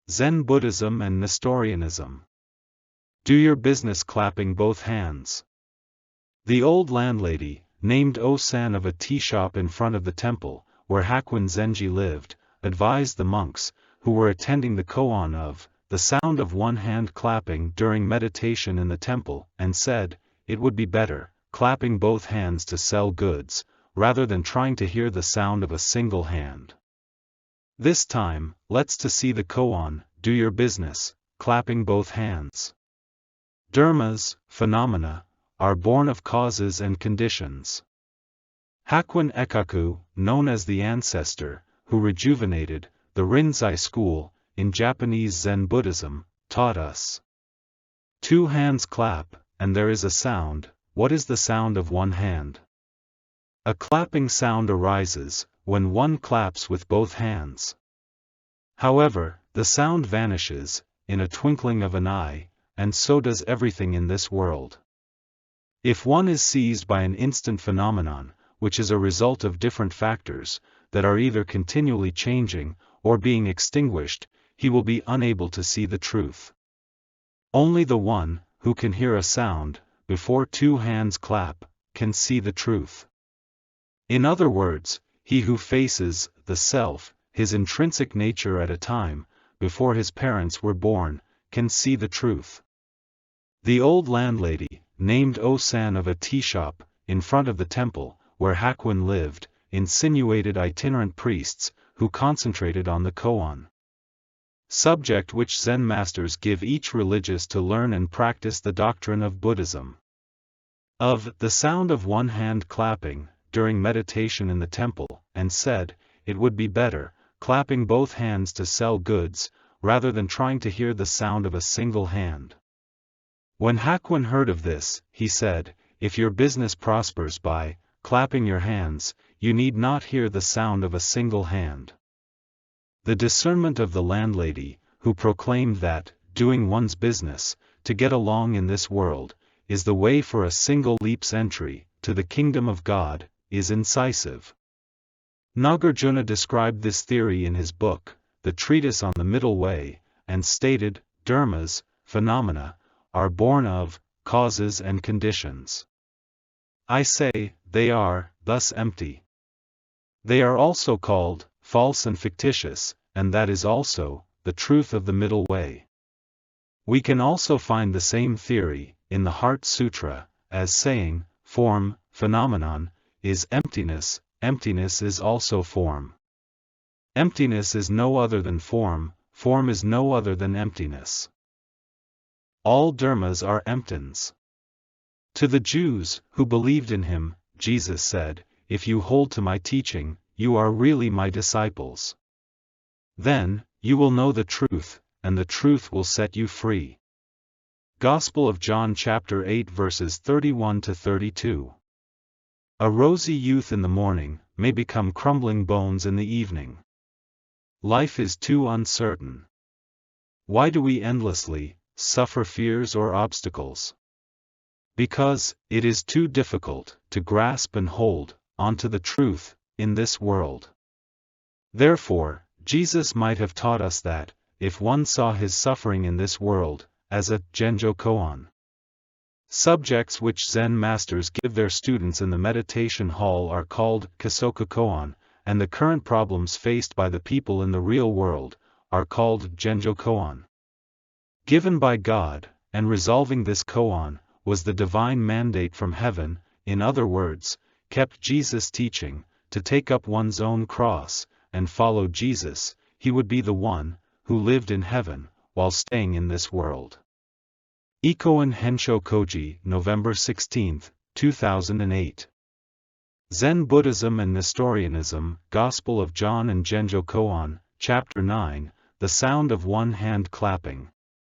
Zen Buddhism and Nestorianism. Do your business clapping both hands. The old landlady, named Osan of a tea shop in front of the temple, where Hakuin Zenji lived, advised the monks, who were attending the koan of the sound of one hand clapping during meditation in the temple, and said, it would be better, clapping both hands to sell goods, rather than trying to hear the sound of a single hand. This time, let's to see the koan, do your business, clapping both hands. Dharmas, phenomena, are born of causes and conditions. Hakuin Ekaku, known as the ancestor, who rejuvenated the Rinzai school, in Japanese Zen Buddhism, taught us. Two hands clap, and there is a sound. What is the sound of one hand? A clapping sound arises, when one claps with both hands. However, the sound vanishes, in a twinkling of an eye, and so does everything in this world. If one is seized by an instant phenomenon, which is a result of different factors, that are either continually changing, or being extinguished, he will be unable to see the truth. Only the one, who can hear a sound, before two hands clap, can see the truth. In other words, he who faces the self, his intrinsic nature at a time, before his parents were born, can see the truth. The old landlady, named Osan of a tea shop, in front of the temple, where Hakuin lived, insinuated itinerant priests, who concentrated on the koan subject which Zen masters give each religious to learn and practice the doctrine of Buddhism. Of the sound of one hand clapping, during meditation in the temple, and said, it would be better, clapping both hands to sell goods, rather than trying to hear the sound of a single hand. When Hakuin heard of this, he said, if your business prospers by clapping your hands, you need not hear the sound of a single hand. The discernment of the landlady, who proclaimed that, doing one's business, to get along in this world, is the way for a single leap's entry to the kingdom of God, is incisive. Nagarjuna described this theory in his book, The Treatise on the Middle Way, and stated, dharmas, phenomena, are born of causes and conditions. I say, they are, thus empty. They are also called false and fictitious, and that is also the truth of the middle way. We can also find the same theory in the Heart Sutra, as saying, form, phenomenon, is emptiness, emptiness is also form. Emptiness is no other than form is no other than emptiness. All dharmas are emptins. To the Jews, who believed in him, Jesus said, if you hold to my teaching, you are really my disciples. Then, you will know the truth, and the truth will set you free. Gospel of John chapter 8 verses 31 to 32. A rosy youth in the morning, may become crumbling bones in the evening. Life is too uncertain. Why do we endlessly suffer fears or obstacles? Because it is too difficult to grasp and hold onto the truth in this world. Therefore, Jesus might have taught us that, if one saw his suffering in this world, as a Genjo koan. Subjects which Zen masters give their students in the meditation hall are called Kasoka koan, and the current problems faced by the people in the real world are called Genjo koan. Given by God, and resolving this koan, was the divine mandate from heaven, in other words, kept Jesus' teaching, to take up one's own cross, and follow Jesus, he would be the one, who lived in heaven, while staying in this world. Ikoen Hensho Koji, November 16, 2008. Zen Buddhism and Nestorianism, Gospel of John and Genjo Koan, Chapter 9, The Sound of One Hand Clapping.